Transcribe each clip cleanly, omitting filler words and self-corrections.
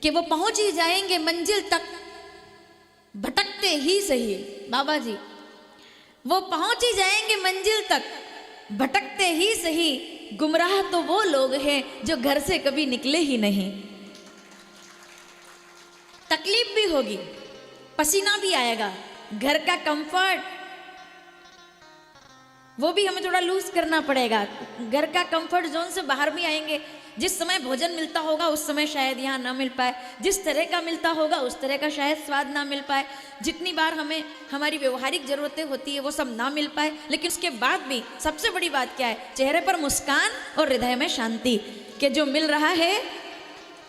कि वो पहुंच ही जाएंगे मंजिल तक भटकते ही सही। बाबा जी, वो पहुंच ही जाएंगे मंजिल तक भटकते ही सही, गुमराह तो वो लोग हैं जो घर से कभी निकले ही नहीं। तकलीफ भी होगी, पसीना भी आएगा, घर का कंफर्ट वो भी हमें थोड़ा लूज करना पड़ेगा। घर का कंफर्ट जोन से बाहर भी आएंगे। जिस समय भोजन मिलता होगा उस समय शायद यहाँ ना मिल पाए, जिस तरह का मिलता होगा उस तरह का शायद स्वाद ना मिल पाए, जितनी बार हमें हमारी व्यवहारिक जरूरतें होती है वो सब ना मिल पाए। लेकिन उसके बाद भी सबसे बड़ी बात क्या है? चेहरे पर मुस्कान और हृदय में शांति, कि जो मिल रहा है,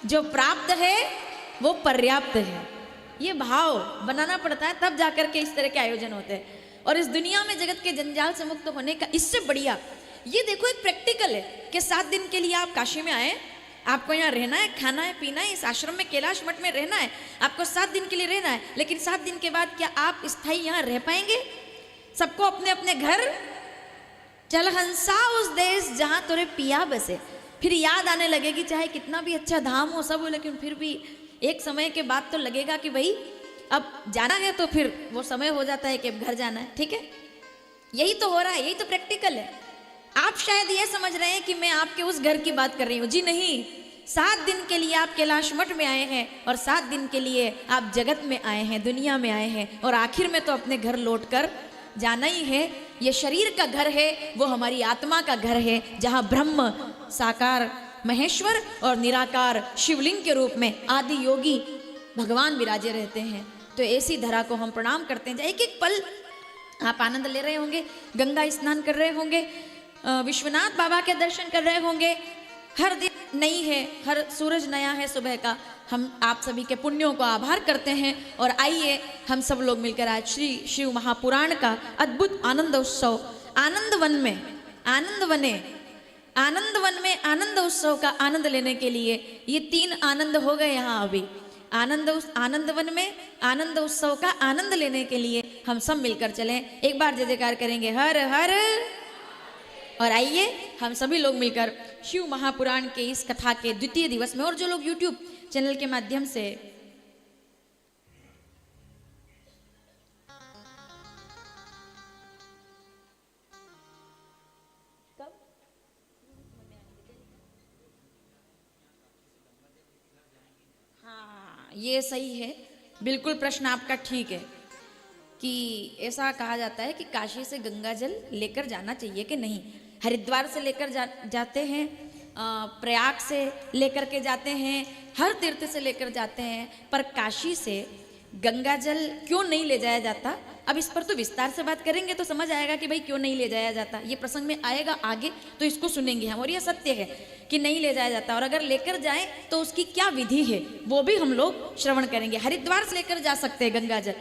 जो प्राप्त है वो पर्याप्त है। ये भाव बनाना पड़ता है, तब जाकर के इस तरह के आयोजन होते हैं। और इस दुनिया में जगत के जंजाल से मुक्त होने का इससे बढ़िया ये देखो एक प्रैक्टिकल है कि 7 दिन के लिए आप काशी में आए, आपको यहाँ रहना है, खाना है, पीना है, इस आश्रम में कैलाश मठ में रहना है, आपको 7 दिन के लिए रहना है। लेकिन 7 दिन के बाद क्या आप स्थायी यहाँ रह पाएंगे? सबको अपने अपने घर चल हंसा उस देश जहाँ तुरे पिया बसे। फिर याद आने लगेगी, चाहे कितना भी अच्छा धाम हो सब हो, लेकिन फिर भी एक समय के बाद तो लगेगा कि भाई अब जाना है। तो फिर वो समय हो जाता है कि अब घर जाना है। ठीक है, यही तो हो रहा है, यही तो प्रैक्टिकल है। आप शायद ये समझ रहे हैं कि मैं आपके उस घर की बात कर रही हूँ। जी नहीं, 7 दिन के लिए आप कैलाश मठ में आए हैं और 7 दिन के लिए आप जगत में आए हैं, दुनिया में आए हैं, और आखिर में तो अपने घर लौट कर जाना ही है। ये शरीर का घर है, वो हमारी आत्मा का घर है, जहाँ ब्रह्म साकार महेश्वर और निराकार शिवलिंग के रूप में आदि योगी भगवान विराजे रहते हैं। तो ऐसी धरा को हम प्रणाम करते हैं। एक एक पल आप आनंद ले रहे होंगे, गंगा स्नान कर रहे होंगे, विश्वनाथ बाबा के दर्शन कर रहे होंगे। हर दिन नई है, हर सूरज नया है सुबह का। हम आप सभी के पुण्यों को आभार करते हैं। और आइए हम सब लोग मिलकर आज श्री शिव महापुराण का अद्भुत आनंद उत्सव आनंदवन में आनंद उत्सव का आनंद लेने के लिए, ये 3 आनंद हो गए यहाँ अभी। आनंदवन में आनंद उत्सव का आनंद लेने के लिए हम सब मिलकर चलें। एक बार जय जयकार करेंगे, हर हर। और आइए हम सभी लोग मिलकर शिव महापुराण के इस कथा के द्वितीय दिवस में, और जो लोग YouTube चैनल के माध्यम से ये सही है, बिल्कुल प्रश्न आपका ठीक है कि ऐसा कहा जाता है कि काशी से गंगा जल लेकर जाना चाहिए कि नहीं। हरिद्वार से लेकर जाते हैं, प्रयाग से लेकर के जाते हैं, हर तीर्थ से लेकर जाते हैं, पर काशी से गंगा जल क्यों नहीं ले जाया जाता? अब इस पर तो विस्तार से बात करेंगे तो समझ आएगा कि भाई क्यों नहीं ले जाया जाता। ये प्रसंग में आएगा आगे, तो इसको सुनेंगे हम। और ये सत्य है कि नहीं ले जाया जाता, और अगर लेकर जाए तो उसकी क्या विधि है वो भी हम लोग श्रवण करेंगे। हरिद्वार से लेकर जा सकते हैं गंगा जल,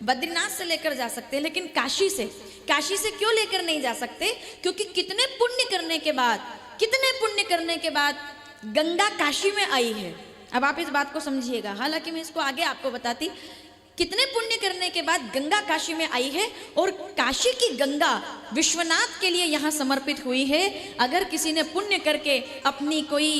बद्रीनाथ से लेकर जा सकते हैं, लेकिन काशी से क्यों लेकर नहीं जा सकते? क्योंकि कितने पुण्य करने के बाद गंगा काशी में आई है। अब आप इस बात को समझिएगा, हालांकि मैं इसको आगे आपको बताती। कितने पुण्य करने के बाद गंगा काशी में आई है, और काशी की गंगा विश्वनाथ के लिए यहाँ समर्पित हुई है। अगर किसी ने पुण्य करके अपनी कोई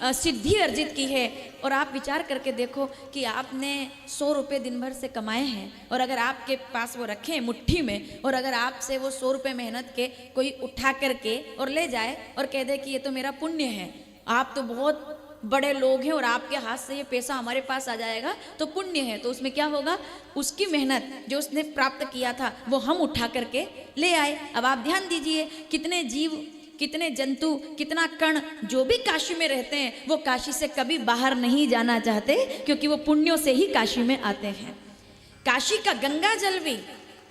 सिद्धि अर्जित की है, और आप विचार करके देखो कि आपने 100 रुपये दिन भर से कमाए हैं, और अगर आपके पास वो रखे हैं मुट्ठी में, और अगर आपसे वो 100 रुपये मेहनत के कोई उठा करके और ले जाए और कह दे कि ये तो मेरा पुण्य है, आप तो बहुत बड़े लोग हैं और आपके हाथ से ये पैसा हमारे पास आ जाएगा तो पुण्य है, तो उसमें क्या होगा? उसकी मेहनत जो उसने प्राप्त किया था वो हम उठा करके ले आए। अब आप ध्यान दीजिए, कितने जीव, कितने जंतु, कितना कण जो भी काशी में रहते हैं वो काशी से कभी बाहर नहीं जाना चाहते, क्योंकि वो पुण्यों से ही काशी में आते हैं। काशी का गंगा जल भी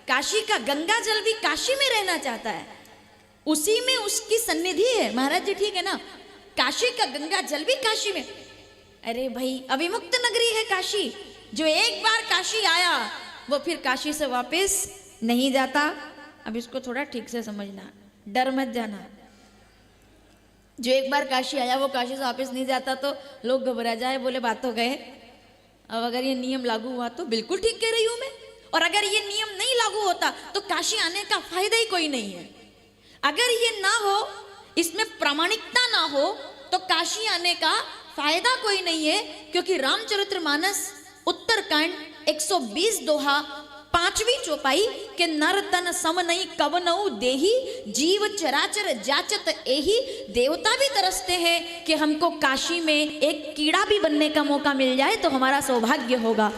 काशी में रहना चाहता है, उसी में उसकी सन्निधि है। महाराज जी ठीक है ना? काशी का गंगा जल भी काशी में। अरे भाई, अविमुक्त नगरी है काशी। जो एक बार काशी आया वो फिर काशी से वापस नहीं जाता। अब इसको थोड़ा ठीक से समझना, डर मत जाना। जो एक बार काशी आया वो काशी से वापस नहीं जाता तो लोग घबरा जाए, बोले बात हो गए। अब अगर ये नियम लागू हुआ तो बिल्कुल ठीक कह रही हूं मैं, और अगर ये नियम नहीं लागू होता तो काशी आने का फायदा ही कोई नहीं है। अगर ये ना हो, इसमें प्रामाणिकता ना हो, तो काशी आने का फायदा कोई नहीं है, क्योंकि रामचरितमानस उत्तरकांड 120 दोहा 5वीं चौपाई के नर तन सम नहीं कवनऊ देही जीव चराचर जाचत एही। देवता भी तरसते हैं कि हमको काशी में एक कीड़ा भी बनने का मौका मिल जाए तो हमारा सौभाग्य होगा,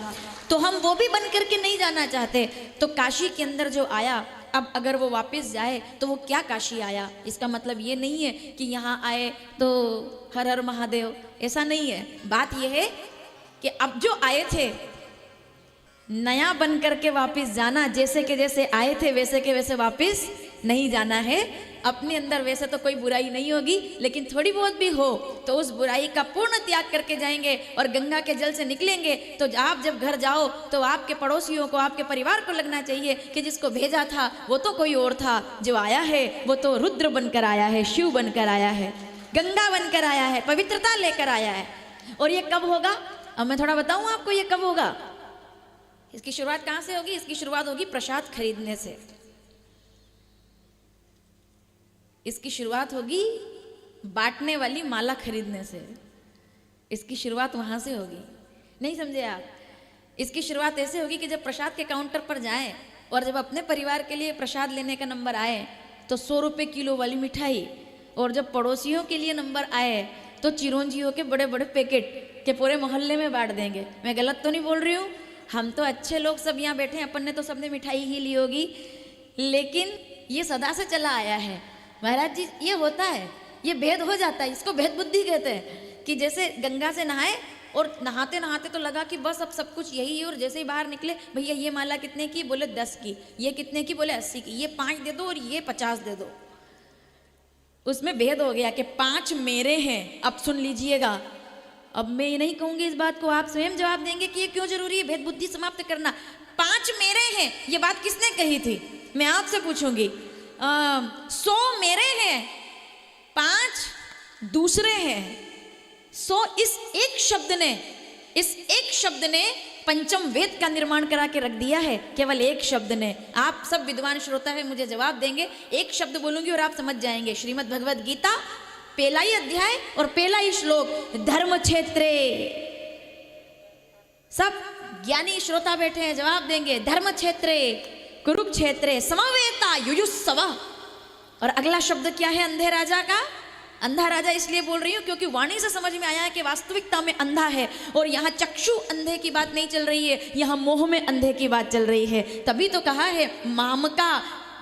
तो हम वो भी बन करके नहीं जाना चाहते। तो काशी के अंदर जो आया, अब अगर वो वापस जाए तो वो क्या काशी आया। इसका मतलब ये नहीं है कि यहाँ आए तो हर हर महादेव, ऐसा नहीं है। बात ये है कि अब जो आए थे नया बन करके वापस जाना, जैसे के जैसे आए थे वैसे के वैसे वापस नहीं जाना है। अपने अंदर वैसे तो कोई बुराई नहीं होगी, लेकिन थोड़ी बहुत भी हो तो उस बुराई का पूर्ण त्याग करके जाएंगे और गंगा के जल से निकलेंगे। तो आप जब घर जाओ तो आपके पड़ोसियों को, आपके परिवार को लगना चाहिए कि जिसको भेजा था वो तो कोई और था, जो आया है वो तो रुद्र बनकर आया है, शिव बनकर आया है, गंगा बनकर आया है, पवित्रता लेकर आया है। और ये कब होगा? अब मैं थोड़ा बताऊं आपको ये कब होगा। इसकी शुरुआत कहां से होगी? इसकी शुरुआत होगी प्रसाद खरीदने से। इसकी शुरुआत होगी बांटने वाली माला खरीदने से। इसकी शुरुआत वहां से होगी। नहीं समझे आप? इसकी शुरुआत ऐसे होगी कि जब प्रसाद के काउंटर पर जाएं और जब अपने परिवार के लिए प्रसाद लेने का नंबर आए तो 100 रुपये किलो वाली मिठाई, और जब पड़ोसियों के लिए नंबर आए तो चिरौंजियों के बड़े बड़े पैकेट के पूरे मोहल्ले में बांट देंगे। मैं गलत तो नहीं बोल रही हूँ? हम तो अच्छे लोग सब यहाँ बैठे हैं, अपन ने तो सबने मिठाई ही ली होगी, लेकिन ये सदा से चला आया है महाराज जी। ये होता है, ये भेद हो जाता है, इसको भेद बुद्धि कहते हैं। कि जैसे गंगा से नहाए और नहाते नहाते तो लगा कि बस अब सब कुछ यही है, और जैसे ही बाहर निकले, भैया ये माला कितने की? बोले 10 की। ये कितने की? बोले 80 की। ये 5 दे दो और ये 50 दे दो। उसमें भेद हो गया कि 5 मेरे हैं। अब सुन लीजिएगा, अब मैं ये नहीं कहूंगी इस बात को, आप स्वयं जवाब देंगे कि ये क्यों जरूरी है भेद बुद्धि समाप्त करना। 5 मेरे हैं, ये बात किसने कही थी? मैं आपसे पूछूंगी। 100 मेरे हैं, 5 दूसरे हैं। 100 इस एक शब्द ने पंचम वेद का निर्माण करा के रख दिया है, केवल एक शब्द ने। आप सब विद्वान श्रोता है मुझे जवाब देंगे, एक शब्द बोलूंगी और आप समझ जाएंगे। श्रीमद् भगवद गीता पहला ही अध्याय और पहला ही श्लोक, धर्म क्षेत्रे। सब ज्ञानी श्रोता बैठे हैं, जवाब देंगे। धर्म क्षेत्रे कुरुक्षेत्रे समवेता युयुस्सव। और अगला शब्द क्या है अंधे राजा का? अंधा राजा इसलिए बोल रही हूं क्योंकि वाणी से समझ में आया है कि वास्तविकता में अंधा है, और यहाँ चक्षु अंधे की बात नहीं चल रही है, यहाँ मोह में अंधे की बात चल रही है। तभी तो कहा है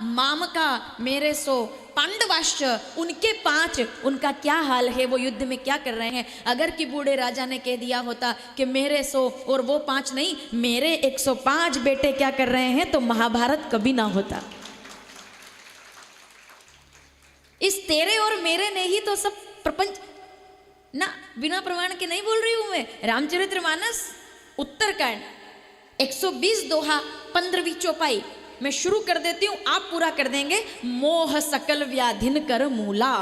मामका मेरे 100 पांडवाश्च, उनके 5, उनका क्या हाल है, वो युद्ध में क्या कर रहे हैं। अगर कि बूढ़े राजा ने कह दिया होता कि मेरे 100 और वो 5 नहीं, मेरे 105 बेटे क्या कर रहे हैं, तो महाभारत कभी ना होता। इस तेरे और मेरे ने ही तो सब प्रपंच ना, बिना प्रमाण के नहीं बोल रही हूं मैं। रामचरितमानस उत्तरकांड 120 दोहा 15वीं चौपाई मैं शुरू कर देती हूं, आप पूरा कर देंगे। मोह सकल व्याधिन कर मूला।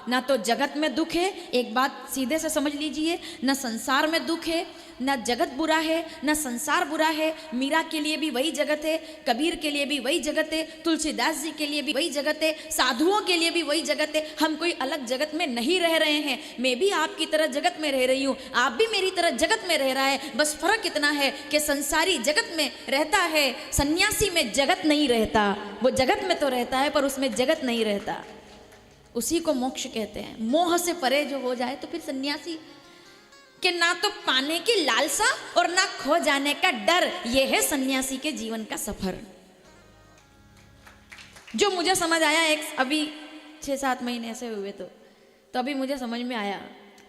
ना तो जगत में दुख है, एक बात सीधे से समझ लीजिए, न संसार में दुख है, न जगत बुरा है, न संसार बुरा है। मीरा के लिए भी वही जगत है, कबीर के लिए भी वही जगत है, तुलसीदास जी के लिए भी वही जगत है, साधुओं के लिए भी वही जगत है। हम कोई अलग जगत में नहीं रह रहे हैं। मैं भी आपकी तरह जगत में रह रही हूँ, आप भी मेरी तरह जगत में रह रहा है। बस फर्क इतना है कि संसारी जगत में रहता है, सन्यासी में जगत नहीं रहता। वो जगत में तो रहता है पर उसमें जगत नहीं रहता, उसी को मोक्ष कहते हैं। मोह से परे जो हो जाए तो फिर सन्यासी कि ना तो पाने की लालसा और ना खो जाने का डर, ये है सन्यासी के जीवन का सफर। जो मुझे समझ आया, एक अभी 6-7 महीने ऐसे हुए तो अभी मुझे समझ में आया,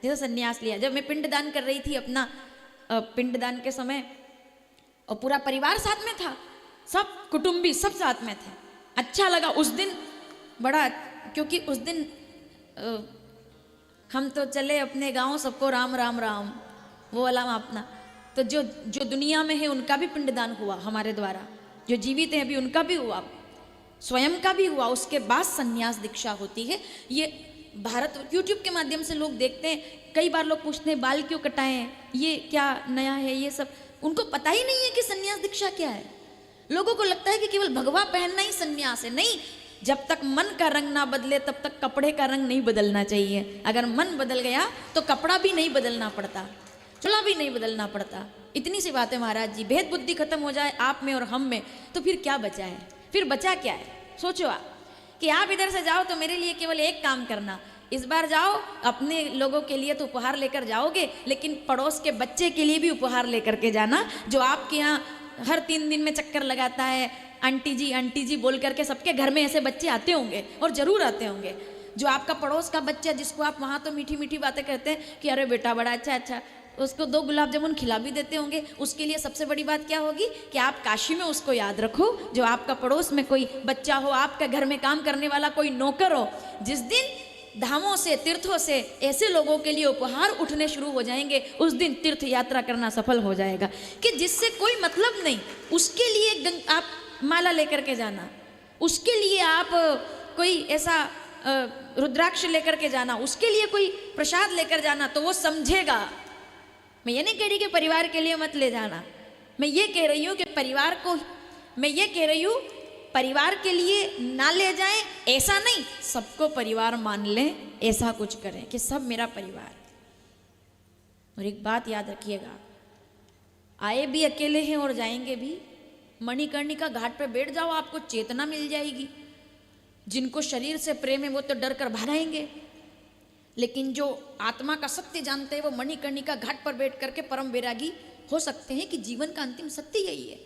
जैसे सन्यास लिया। जब मैं पिंडदान कर रही थी अपना, पिंडदान के समय, और पूरा परिवार साथ में था, सब कुटुंबी सब साथ में थे। अच्छा लगा उस दिन बड़ा, क्योंकि उस दिन हम तो चले अपने गांव, सबको राम राम राम, वो वाला अपना। तो जो दुनिया में है उनका भी पिंडदान हुआ हमारे द्वारा, जो जीवित हैं अभी उनका भी हुआ, स्वयं का भी हुआ। उसके बाद संन्यास दीक्षा होती है। ये भारत यूट्यूब के माध्यम से लोग देखते हैं। कई बार लोग पूछते हैं बाल क्यों कटाए हैं, ये क्या नया है, ये सब उनको पता ही नहीं है कि संन्यास दीक्षा क्या है। लोगों को लगता है कि केवल भगवा पहनना ही संन्यास है। नहीं, जब तक मन का रंग ना बदले तब तक कपड़े का रंग नहीं बदलना चाहिए। अगर मन बदल गया तो कपड़ा भी नहीं बदलना पड़ता, चोला भी नहीं बदलना पड़ता। इतनी सी बात है महाराज जी। भेद बुद्धि खत्म हो जाए आप में और हम में तो फिर क्या बचा है? फिर बचा क्या है? सोचो आप कि आप इधर से जाओ तो मेरे लिए केवल एक काम करना, इस बार जाओ अपने लोगों के लिए तो उपहार लेकर जाओगे, लेकिन पड़ोस के बच्चे के लिए भी उपहार लेकर के जाना, जो आपके यहाँ हर 3 दिन में चक्कर लगाता है, आंटी जी बोल करके। सबके घर में ऐसे बच्चे आते होंगे और जरूर आते होंगे। जो आपका पड़ोस का बच्चा जिसको आप वहाँ तो मीठी मीठी बातें कहते हैं कि अरे बेटा बड़ा अच्छा, उसको 2 गुलाब जामुन खिला भी देते होंगे। उसके लिए सबसे बड़ी बात क्या होगी कि आप काशी में उसको याद रखो, जो आपका पड़ोस में कोई बच्चा हो, आपका घर में काम करने वाला कोई नौकर हो। जिस दिन धामों से तीर्थों से ऐसे लोगों के लिए उपहार उठने शुरू हो जाएंगे, उस दिन तीर्थ यात्रा करना सफल हो जाएगा। कि जिससे कोई मतलब नहीं उसके लिए आप माला लेकर के जाना, उसके लिए आप कोई ऐसा रुद्राक्ष लेकर के जाना, उसके लिए कोई प्रसाद लेकर जाना, तो वो समझेगा। मैं ये नहीं कह रही कि परिवार के लिए मत ले जाना, मैं ये कह रही हूँ कि परिवार के लिए ना ले जाएं, ऐसा नहीं, सबको परिवार मान लें, ऐसा कुछ करें कि सब मेरा परिवार। और एक बात याद रखिएगा, आए भी अकेले हैं और जाएंगे भी। मणिकर्णिका घाट पे बैठ जाओ, आपको चेतना मिल जाएगी। जिनको शरीर से प्रेम है वो तो डर कर भागेंगे, लेकिन जो आत्मा का सत्य जानते हैं वो मणिकर्णिका घाट पर बैठ करके परम वैरागी हो सकते हैं कि जीवन का अंतिम सत्य यही है।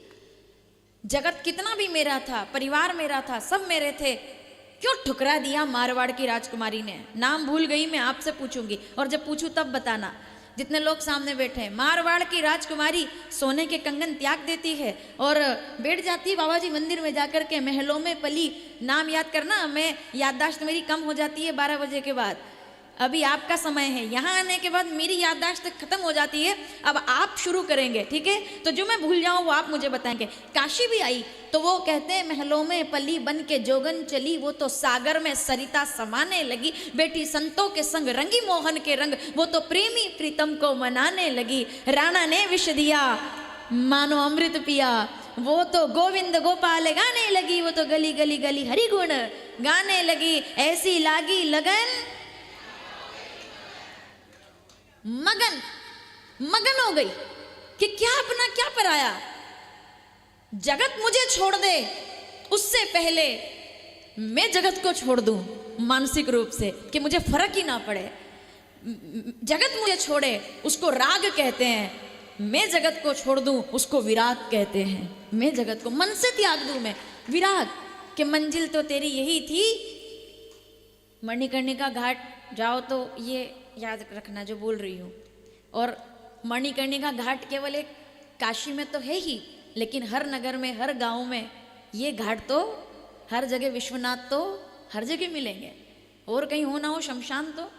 जगत कितना भी मेरा था, परिवार मेरा था, सब मेरे थे, क्यों ठुकरा दिया मारवाड़ की राजकुमारी ने? नाम भूल गई, मैं आपसे पूछूंगी और जब पूछूं तब बताना। जितने लोग सामने बैठे हैं, मारवाड़ की राजकुमारी सोने के कंगन त्याग देती है और बैठ जाती है बाबा जी मंदिर में जाकर के। महलों में पली, नाम याद करना, मैं याददाश्त मेरी कम हो जाती है 12 बजे के बाद। अभी आपका समय है, यहाँ आने के बाद मेरी याददाश्त खत्म हो जाती है। अब आप शुरू करेंगे, ठीक है? तो जो मैं भूल जाऊँ वो आप मुझे बताएंगे। काशी भी आई तो वो कहते हैं महलों में पली बन के जोगन चली, वो तो सागर में सरिता समाने लगी। बेटी संतों के संग रंगी मोहन के रंग, वो तो प्रेमी प्रीतम को मनाने लगी। राणा ने विष दिया मानो अमृत पिया, वो तो गोविंद गोपाल गाने लगी। वो तो गली गली गली हरि गुण गाने लगी। ऐसी लागी लगन, मगन हो गई कि क्या अपना क्या पराया। जगत मुझे छोड़ दे उससे पहले मैं जगत को छोड़ दूं मानसिक रूप से, कि मुझे फर्क ही ना पड़े। जगत मुझे छोड़े उसको राग कहते हैं, मैं जगत को छोड़ दूं उसको विराग कहते हैं। मैं जगत को मन से त्याग दूं, मैं विराग कि मंजिल तो तेरी यही थी। मणिकर्णिका घाट जाओ तो ये याद रखना जो बोल रही हूँ। और मणिकर्णिका घाट केवल एक काशी में तो है ही, लेकिन हर नगर में, हर गांव में ये घाट तो हर जगह, विश्वनाथ तो हर जगह मिलेंगे। और कहीं हो ना हो शमशान तो,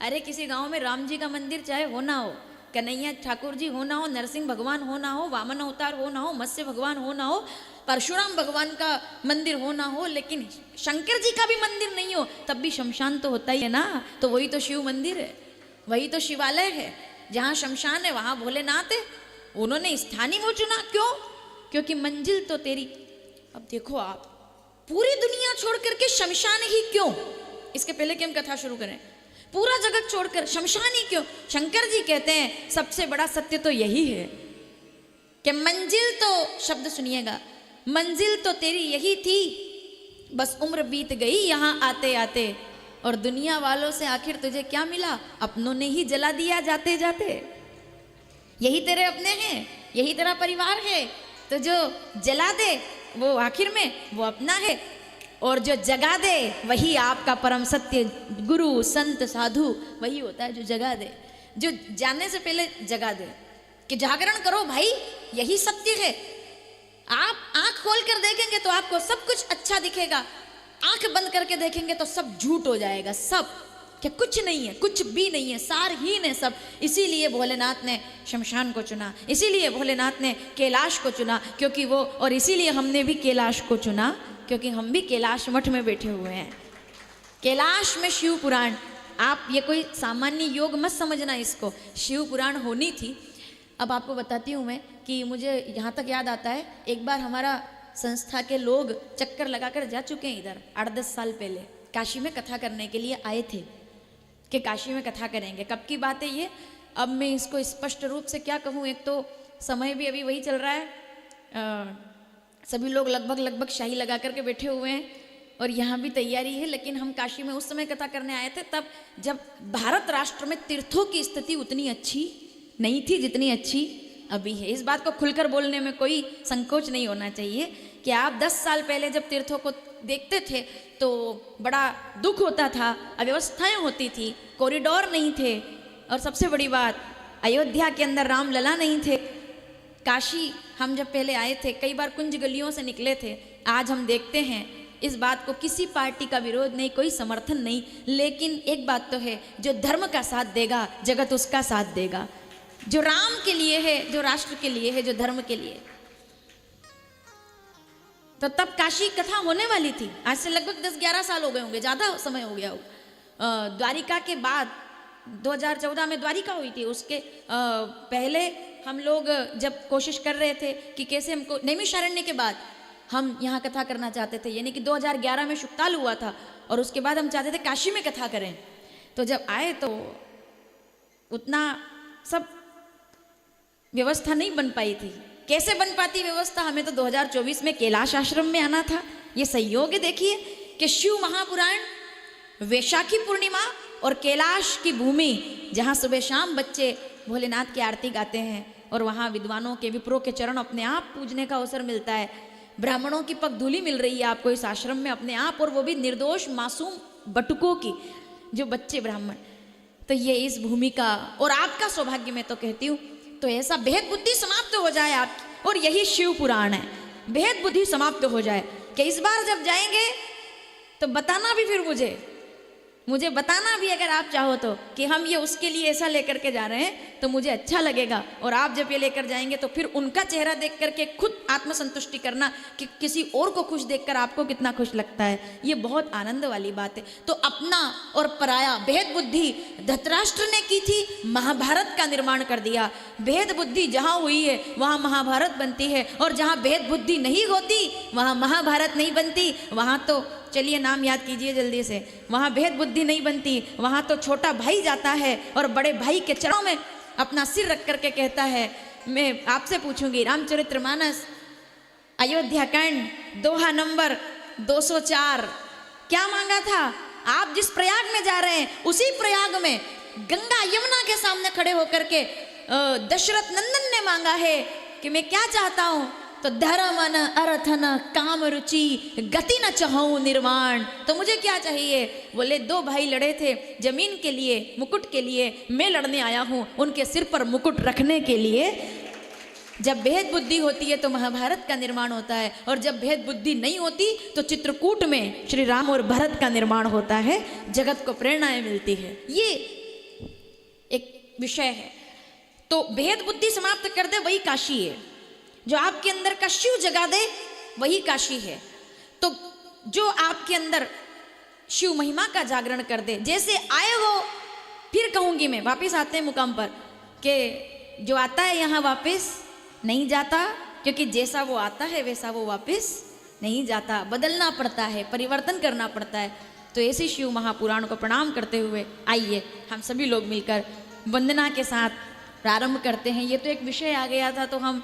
अरे किसी गांव में राम जी का मंदिर चाहे हो ना हो, कन्हैया ठाकुर जी हो ना हो, नरसिंह भगवान हो ना हो, वामन अवतार हो ना हो, मत्स्य भगवान हो ना हो, परशुराम भगवान का मंदिर हो ना हो, लेकिन शंकर जी का भी मंदिर नहीं हो, तब भी शमशान तो होता ही है ना। तो वही तो शिव मंदिर है, वही तो शिवालय है। जहाँ शमशान है वहाँ भोलेनाथ है। उन्होंने स्थान ही वो चुना, क्यों? क्योंकि मंजिल तो तेरी। अब देखो आप, पूरी दुनिया छोड़ करके शमशान ही क्यों? इसके पहले कि हम कथा शुरू करें, पूरा जगत छोड़कर शमशान ही क्यों? शंकर जी कहते हैं सबसे बड़ा सत्य तो यही है कि मंजिल तो, शब्द सुनिएगा, मंजिल तो तेरी यही थी, बस उम्र बीत गई यहाँ आते आते, और दुनिया वालों से आखिर तुझे क्या मिला? अपनों ने ही जला दिया जाते जाते। यही तेरे अपने हैं, यही तेरा परिवार है, तो जो जला दे वो आखिर में वो अपना है, और जो जगा दे वही आपका परम सत्य गुरु संत साधु वही होता है जो जगा दे। जो जाने से पहले जगा दे कि जागरण करो भाई, यही सत्य है। आप आंख खोल कर देखेंगे तो आपको सब कुछ अच्छा दिखेगा, आंख बंद करके देखेंगे तो सब झूठ हो जाएगा, सब कि कुछ नहीं है, कुछ भी नहीं है, सारहीन है सब। इसीलिए भोलेनाथ ने शमशान को चुना, इसीलिए भोलेनाथ ने कैलाश को चुना, क्योंकि वो, और इसीलिए हमने भी कैलाश को चुना, क्योंकि हम भी कैलाश मठ में बैठे हुए हैं। कैलाश में शिव पुराण, आप ये कोई सामान्य योग मत समझना इसको, शिव पुराण होनी थी। अब आपको बताती हूँ मैं कि मुझे यहाँ तक याद आता है, एक बार हमारा संस्था के लोग चक्कर लगाकर जा चुके हैं इधर 8-10 साल पहले, काशी में कथा करने के लिए आए थे कि काशी में कथा करेंगे। कब की बात है ये, अब मैं इसको स्पष्ट रूप से क्या कहूँ, एक तो समय भी अभी वही चल रहा है, सभी लोग लगभग शाही लगा करके बैठे हुए हैं और यहाँ भी तैयारी है। लेकिन हम काशी में उस समय कथा करने आए थे तब जब भारत राष्ट्र में तीर्थों की स्थिति उतनी अच्छी नहीं थी जितनी अच्छी अभी है। इस बात को खुलकर बोलने में कोई संकोच नहीं होना चाहिए कि आप 10 साल पहले जब तीर्थों को देखते थे तो बड़ा दुख होता था, अव्यवस्थाएं होती थी, कॉरिडोर नहीं थे, और सबसे बड़ी बात अयोध्या के अंदर रामलला नहीं थे। काशी हम जब पहले आए थे कई बार कुंज गलियों से निकले थे। आज हम देखते हैं इस बात को किसी पार्टी का विरोध नहीं, कोई समर्थन नहीं, लेकिन एक बात तो है, जो धर्म का साथ देगा जगत उसका साथ देगा, जो राम के लिए है, जो राष्ट्र के लिए है, जो धर्म के लिए। तो तब काशी कथा होने वाली थी, आज से लगभग 10-11 साल हो गए होंगे, ज़्यादा समय हो गया हो। द्वारिका के बाद 2014 में द्वारिका हुई थी, उसके पहले हम लोग जब कोशिश कर रहे थे कि कैसे हमको नैमिषारण्य के बाद हम यहाँ कथा करना चाहते थे, यानी कि 2011 में शुक्ताल हुआ था और उसके बाद हम चाहते थे काशी में कथा करें। तो जब आए तो उतना सब व्यवस्था नहीं बन पाई थी। कैसे बन पाती व्यवस्था, हमें तो 2024 में कैलाश आश्रम में आना था। ये संयोग है देखिए कि शिव महापुराण, वैशाखी पूर्णिमा और कैलाश की भूमि जहाँ सुबह शाम बच्चे भोलेनाथ की आरती गाते हैं और वहाँ विद्वानों के, विप्रों के चरण अपने आप पूजने का अवसर मिलता है। ब्राह्मणों की पगधूली मिल रही है आपको इस आश्रम में अपने आप, और वो भी निर्दोष मासूम बटुकों की, जो बच्चे ब्राह्मण। तो ये इस भूमि का और आपका सौभाग्य मैं तो कहती हूँ। तो ऐसा भेद बुद्धि समाप्त हो जाए आपकी, और यही शिव पुराण है, भेद बुद्धि समाप्त हो जाए कि इस बार जब जाएंगे तो बताना भी, फिर मुझे बताना भी अगर आप चाहो तो कि हम ये उसके लिए ऐसा लेकर के जा रहे हैं तो मुझे अच्छा लगेगा। और आप जब ये लेकर जाएंगे तो फिर उनका चेहरा देख करके खुद आत्मसंतुष्टि करना कि किसी और को खुश देखकर आपको कितना खुश लगता है। ये बहुत आनंद वाली बात है। तो अपना और पराया भेद बुद्धि धृतराष्ट्र ने की थी, महाभारत का निर्माण कर दिया। भेद बुद्धि जहाँ हुई है वहाँ महाभारत बनती है, और जहाँ भेद बुद्धि नहीं होती वहाँ महाभारत नहीं बनती। वहाँ तो चलिए नाम याद कीजिए जल्दी से, वहाँ भेद बुद्धि नहीं बनती, वहाँ तो छोटा भाई जाता है और बड़े भाई के चरणों में अपना सिर रख करके कहता है। मैं आपसे पूछूंगी, रामचरितमानस अयोध्या कांड दोहा नंबर 204 क्या मांगा था? आप जिस प्रयाग में जा रहे हैं उसी प्रयाग में गंगा यमुना के सामने खड़े होकर के दशरथ नंदन ने मांगा है कि मैं क्या चाहता हूँ, तो धर्म न अर्थ न काम रुचि गति न चाहूं निर्वाण। तो मुझे क्या चाहिए? बोले 2 भाई लड़े थे जमीन के लिए, मुकुट के लिए, मैं लड़ने आया हूँ उनके सिर पर मुकुट रखने के लिए। जब भेद बुद्धि होती है तो महाभारत का निर्माण होता है, और जब भेद बुद्धि नहीं होती तो चित्रकूट में श्री राम और भरत का निर्माण होता है, जगत को प्रेरणाएं मिलती है। ये एक विषय है। तो भेद बुद्धि समाप्त कर दे वही काशी है, जो आपके अंदर का शिव जगा दे वही काशी है। तो जो आपके अंदर शिव महिमा का जागरण कर दे, जैसे आए हो, फिर कहूंगी मैं, वापस आते हैं मुकाम पर कि जो आता है यहाँ वापस नहीं जाता, क्योंकि जैसा वो आता है वैसा वो वापस नहीं जाता, बदलना पड़ता है, परिवर्तन करना पड़ता है। तो ऐसे शिव महापुराण को प्रणाम करते हुए आइए हम सभी लोग मिलकर वंदना के साथ प्रारंभ करते हैं। ये तो एक विषय आ गया था, तो हम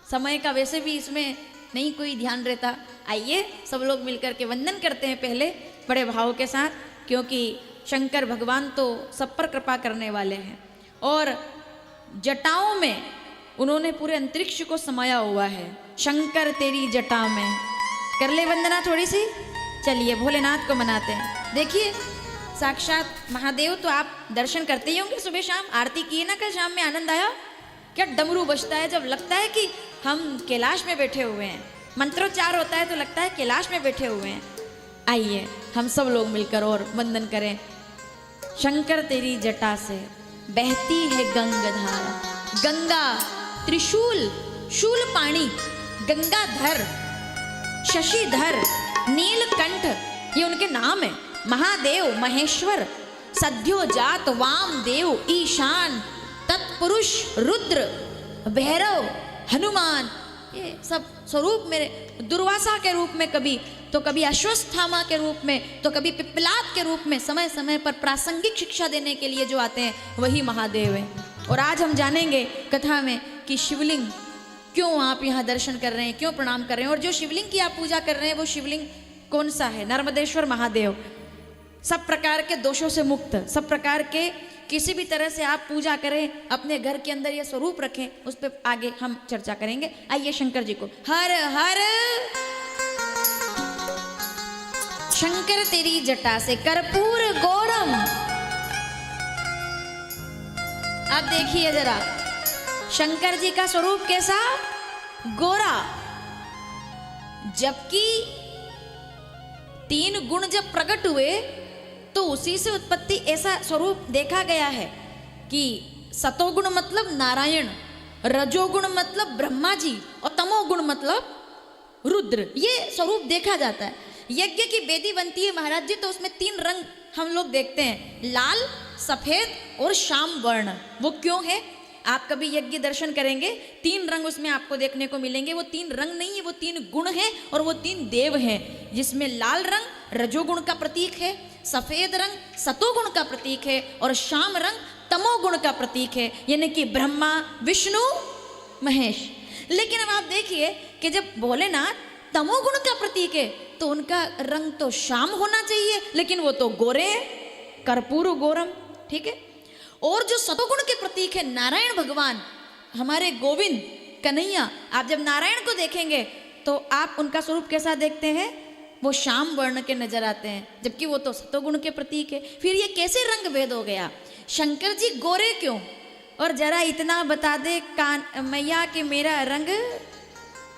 समय का वैसे भी इसमें नहीं कोई ध्यान रहता। आइए सब लोग मिलकर के वंदन करते हैं पहले बड़े भाव के साथ, क्योंकि शंकर भगवान तो सब पर कृपा करने वाले हैं, और जटाओं में उन्होंने पूरे अंतरिक्ष को समाया हुआ है। शंकर तेरी जटा में, कर ले वंदना थोड़ी सी। चलिए भोलेनाथ को मनाते हैं। देखिए साक्षात महादेव तो आप दर्शन करते ही होंगे, सुबह शाम आरती की ना, कल शाम में आनंद आया। क्या डमरू बजता है, जब लगता है कि हम कैलाश में बैठे हुए हैं, मंत्रोच्चार होता है तो लगता है कैलाश में बैठे हुए हैं। आइए हम सब लोग मिलकर और वंदन करें। शंकर तेरी जटा से बहती है गंगाधारा, गंगा त्रिशूल शूल पाणी, गंगाधर, शशिधर, नीलकंठ, ये उनके नाम है। महादेव, महेश्वर, सद्योजात, वामदेव, ईशान, तत्पुरुष, रुद्र, भैरव, हनुमान, ये सब स्वरूप मेरे दुर्वासा के रूप में कभी, तो कभी अश्वत्थामा के रूप में, तो कभी पिप्पलाद के रूप में समय समय पर प्रासंगिक शिक्षा देने के लिए जो आते हैं वही महादेव हैं। और आज हम जानेंगे कथा में कि शिवलिंग क्यों आप यहाँ दर्शन कर रहे हैं, क्यों प्रणाम कर रहे हैं, और जो शिवलिंग की आप पूजा कर रहे हैं वो शिवलिंग कौन सा है? नर्मदेश्वर महादेव, सब प्रकार के दोषों से मुक्त, सब प्रकार के किसी भी तरह से आप पूजा करें, अपने घर के अंदर ये स्वरूप रखें, उस पर आगे हम चर्चा करेंगे। आइए शंकर जी को हर हर शंकर तेरी जटा से कर्पूर गौरम। अब देखिए जरा शंकर जी का स्वरूप कैसा? गोरा। जबकि 3 गुण जब प्रकट हुए तो उसी से उत्पत्ति ऐसा स्वरूप देखा गया है कि सतोगुण मतलब नारायण, रजोगुण मतलब ब्रह्मा जी और तमोगुण मतलब रुद्र, ये स्वरूप देखा जाता है। यज्ञ की वेदी बनती है महाराज जी, तो उसमें 3 रंग हम लोग देखते हैं, लाल, सफेद और श्याम वर्ण। वो क्यों है? आप कभी यज्ञ दर्शन करेंगे 3 रंग उसमें आपको देखने को मिलेंगे। वो 3 रंग नहीं है, वो 3 गुण हैं और वो 3 देव हैं, जिसमें लाल रंग रजोगुण का प्रतीक है, सफेद रंग सतोगुण का प्रतीक है और श्याम रंग तमोगुण का प्रतीक है, यानी कि ब्रह्मा, विष्णु, महेश। लेकिन अब आप देखिए कि जब भोलेनाथ तमोगुण का प्रतीक है तो उनका रंग तो श्याम होना चाहिए, लेकिन वो तो गोरे हैं, कर्पूर गौरम, ठीक है। और जो सतोगुण के प्रतीक है नारायण भगवान, हमारे गोविंद कन्हैया, आप जब नारायण को देखेंगे तो आप उनका स्वरूप कैसा देखते हैं? वो श्याम वर्ण के नजर आते हैं, जबकि वो तो सतोगुण के प्रतीक है। फिर ये कैसे रंग भेद हो गया? शंकर जी गोरे क्यों? और जरा इतना बता दे कान मैया कि मेरा रंग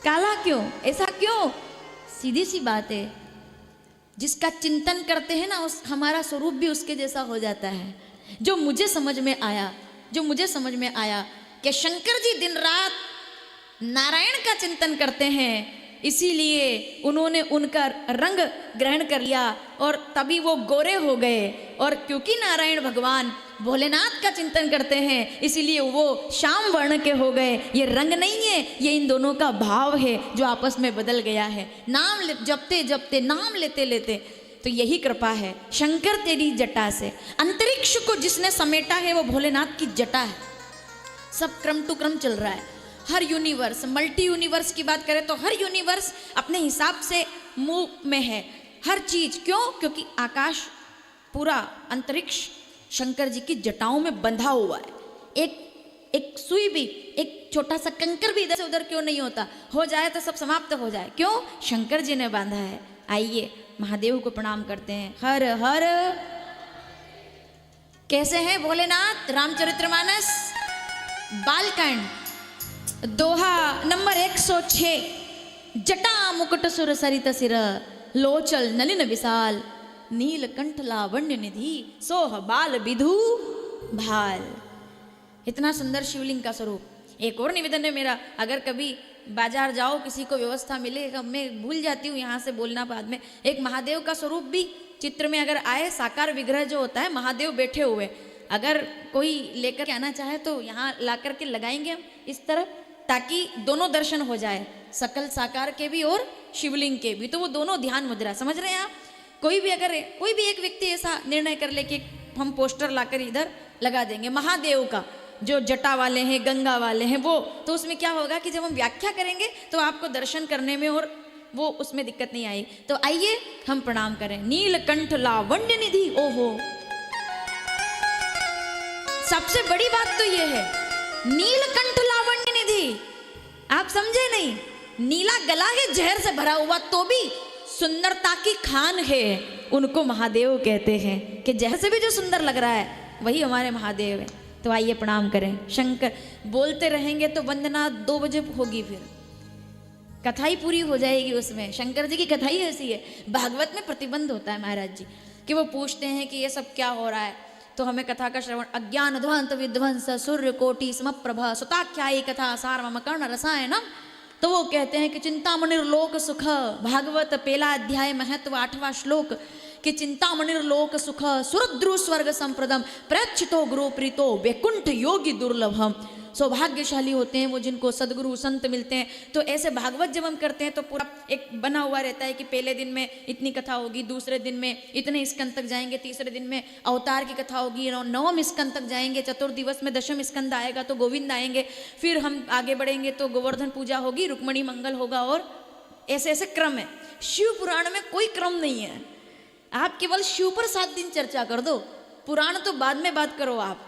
काला क्यों? ऐसा क्यों? सीधी सी बात है, जिसका चिंतन करते हैं ना उस हमारा स्वरूप भी उसके जैसा हो जाता है। जो मुझे समझ में आया कि शंकर जी दिन रात नारायण का चिंतन करते हैं, इसीलिए उन्होंने उनका रंग ग्रहण कर लिया और तभी वो गोरे हो गए। और क्योंकि नारायण भगवान भोलेनाथ का चिंतन करते हैं, इसीलिए वो श्याम वर्ण के हो गए। ये रंग नहीं है, ये इन दोनों का भाव है जो आपस में बदल गया है। नाम जपते जपते, नाम लेते लेते, तो यही कृपा है शंकर तेरी जटा से। अंतरिक्ष को जिसने समेटा है वो भोलेनाथ की जटा है। सब क्रम टू क्रम चल रहा है। हर यूनिवर्स, मल्टी यूनिवर्स की बात करें तो हर यूनिवर्स अपने हिसाब से मूव में है, हर चीज। क्यों? क्योंकि आकाश पूरा अंतरिक्ष शंकर जी की जटाओं में बंधा हुआ है। एक सुई भी, एक छोटा सा कंकर भी इधर से उधर क्यों नहीं होता, हो जाए तो सब समाप्त हो जाए। क्यों? शंकर जी ने बांधा है। आइए महादेव को प्रणाम करते हैं। हर हर। कैसे हैं भोलेनाथ? रामचरितमानस बालकांड दोहा नंबर 106। जटा मुकुट सुर सरित सिर, लोचल नलिन विशाल, नीलकंठ लावण्य निधि, सोह बाल विधु भाल। इतना सुंदर शिवलिंग का स्वरूप। एक और निवेदन है मेरा, अगर कभी बाजार जाओ, किसी को व्यवस्था मिले, मैं भूल जाती हूँ यहाँ से बोलना बाद में, एक महादेव का स्वरूप भी चित्र में अगर आए, साकार विग्रह जो होता है महादेव बैठे हुए, अगर कोई लेकर के आना चाहे तो यहाँ ला करके लगाएंगे हम इस तरफ, ताकि दोनों दर्शन हो जाए, सकल साकार के भी और शिवलिंग के भी। तो वो दोनों ध्यान मुद्रा, समझ रहे हैं आप? कोई भी एक व्यक्ति ऐसा निर्णय कर ले कि हम पोस्टर लाकर इधर लगा देंगे महादेव का, जो जटा वाले हैं, गंगा वाले हैं, वो तो उसमें क्या होगा कि जब हम व्याख्या करेंगे तो आपको दर्शन करने में और वो उसमें दिक्कत नहीं आई। तो आइए हम प्रणाम करें। नीलकंठ लावण्य निधि। ओहो, सबसे बड़ी बात तो ये है, नीलकंठ लावण्य निधि। आप समझे नहीं? नीला गला है जहर से भरा हुआ, तो भी सुंदरता की खान है, उनको महादेव कहते हैं। कि जहर से भी जो सुंदर लग रहा है वही हमारे महादेव है। तो आइए प्रणाम करें। शंकर बोलते रहेंगे तो वंदना 2 बजे होगी, फिर कथा ही पूरी हो जाएगी उसमें। शंकर जी की कथा ही ऐसी है। भागवत में प्रतिबंध होता है महाराज जी कि वो पूछते हैं कि ये सब क्या हो रहा है, तो हमें कथा का श्रवण। अज्ञान ध्वांत विध्वंस सूर्य कोटि समप्रभा सुताख्यायी कथा सारमम कर्ण रसायनम। तो वो कहते हैं कि चिंतामणिर्लोक सुख, भागवत पहला अध्याय महत्व 8वां श्लोक, कि चिंतामणिर्लोक सुख सुरद्रु स्वर्ग संप्रदम प्रच्छितो गुरु प्रीतो वैकुंठ योगी दुर्लभम। सौभाग्यशाली होते हैं वो जिनको सदगुरु संत मिलते हैं। तो ऐसे भागवत जब हम करते हैं तो पूरा एक बना हुआ रहता है कि पहले दिन में इतनी कथा होगी, दूसरे दिन में इतने स्कंद तक जाएंगे, तीसरे दिन में अवतार की कथा होगी, नवम स्कंद तक जाएंगे, चतुर्दिवस में दशम स्कंद आएगा तो गोविंद आएंगे, फिर हम आगे बढ़ेंगे तो गोवर्धन पूजा होगी, रुक्मणी मंगल होगा, और ऐसे ऐसे क्रम है। शिव पुराण में कोई क्रम नहीं है, आप केवल शिव पर 7 दिन चर्चा कर दो, पुराण तो बाद में बात करो आप,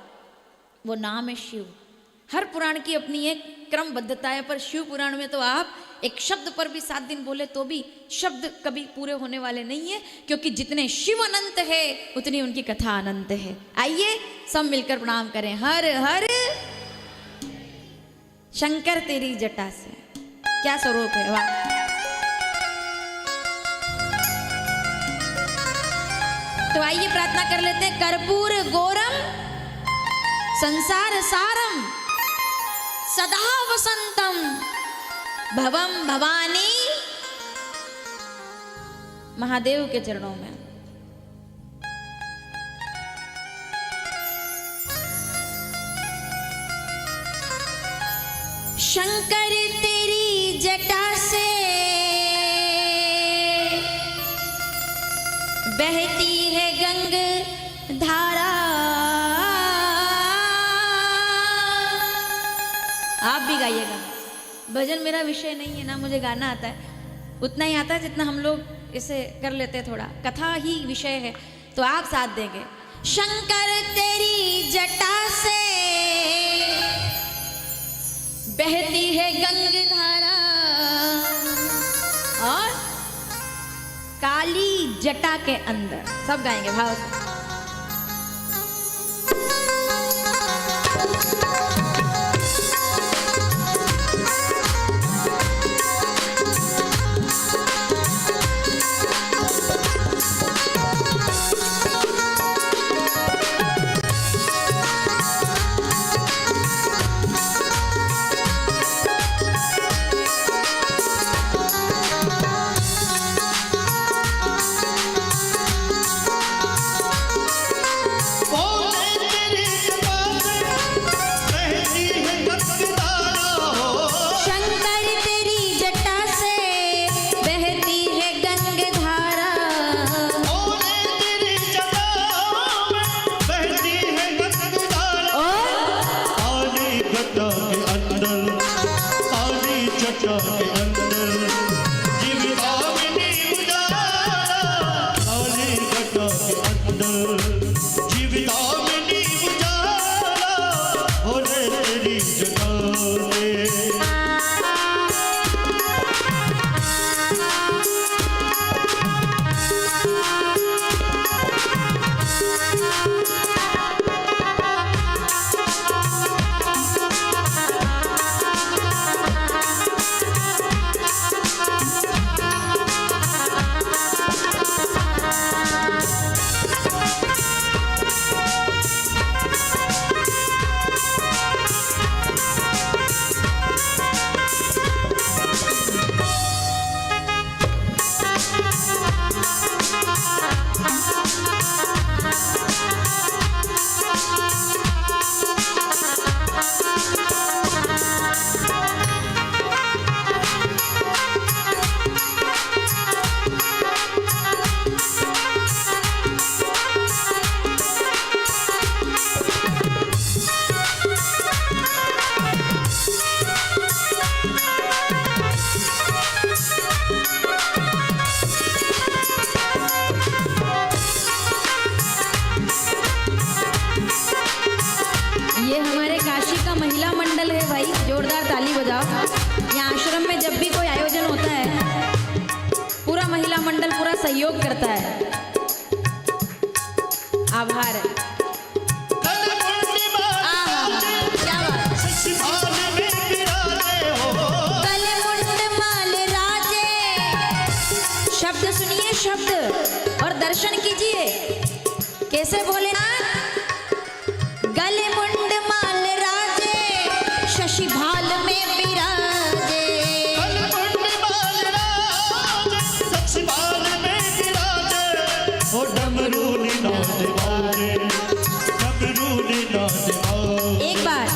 वो नाम है शिव। हर पुराण की अपनी एक क्रमबद्धता है, पर शिव पुराण में तो आप एक शब्द पर भी 7 दिन बोले तो भी शब्द कभी पूरे होने वाले नहीं है, क्योंकि जितने शिव अनंत है उतनी उनकी कथा अनंत है। आइए सब मिलकर प्रणाम करें। हर हर शंकर तेरी जटा से, क्या स्वरूप है, वाह। तो आइए प्रार्थना कर लेते हैं। कर्पूर गौरम संसार सारम सदा वसंतम भवम भवानी, महादेव के चरणों में। शंकर तेरी जटा से बहती है गंग धारा, आप भी गाइएगा। भजन मेरा विषय नहीं है ना, मुझे गाना आता है, उतना ही आता है जितना हम लोग इसे कर लेते हैं, थोड़ा कथा ही विषय है तो आप साथ देंगे। शंकर तेरी जटा से बहती है गंग धारा, और काली जटा के अंदर, सब गाएंगे भाव से। सहयोग करता है। आभार है। शब्द सुनिए, शब्द और दर्शन कीजिए। कैसे बोले ना, गले मुंड माल राजे, शशि भाल में विराजे। गले मुंड माल राजे, शशि भाल में विराजे। ओ डमरू निनाद बाजे, डमरू निनाद बाजे। एक बार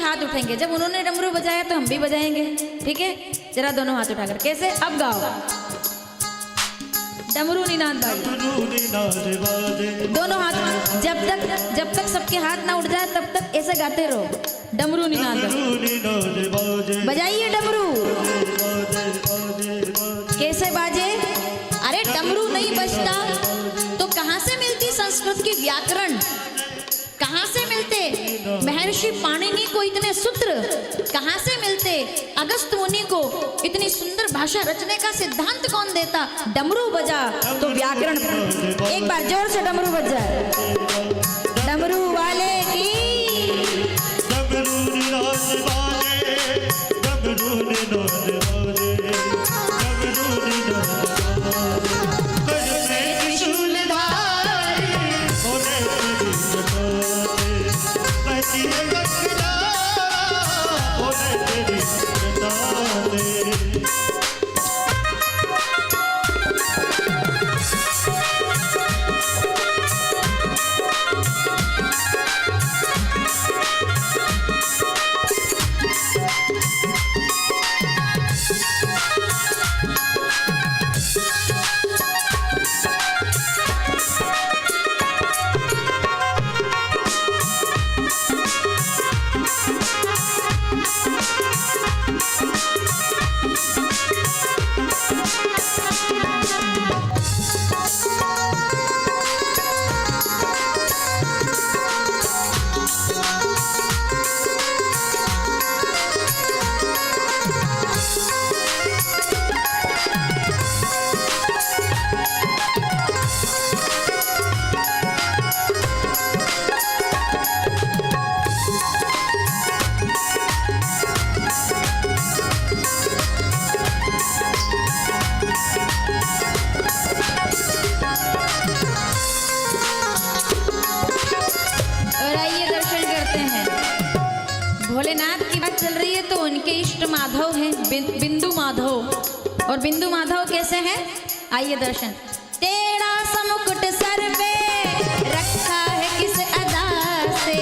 हाथ उठेंगे। जब उन्होंने डमरू बजाया तो हम भी बजाएंगे, ठीक है? जरा दोनों हाथ उठाकर, कैसे? अब गाओ। डमरू निनाद बाजे, दोनों हाथ। जब तक सबके हाथ ना उठ जाए तब तक ऐसे गाते रहो। डमरू निनाद बजाइए। डमरू कैसे बाजे? अरे डमरू नहीं बजता तो कहां से मिलती संस्कृत की व्याकरण? कहां से मिलते महर्षि पाणिनि को इतने सूत्र? कहां से मिलते अगस्त मुनि को इतनी सुंदर भाषा रचने का सिद्धांत? कौन देता? डमरू बजा तो व्याकरण। एक बार जोर से डमरू बज जाए। डमरू वाले की भोलेनाथ की बात चल रही है तो उनके इष्ट माधव हैं बिंदु माधव। और बिंदु माधव कैसे हैं? आइए दर्शन। तेरा समुकुट सर पे रखा है किस अदा से,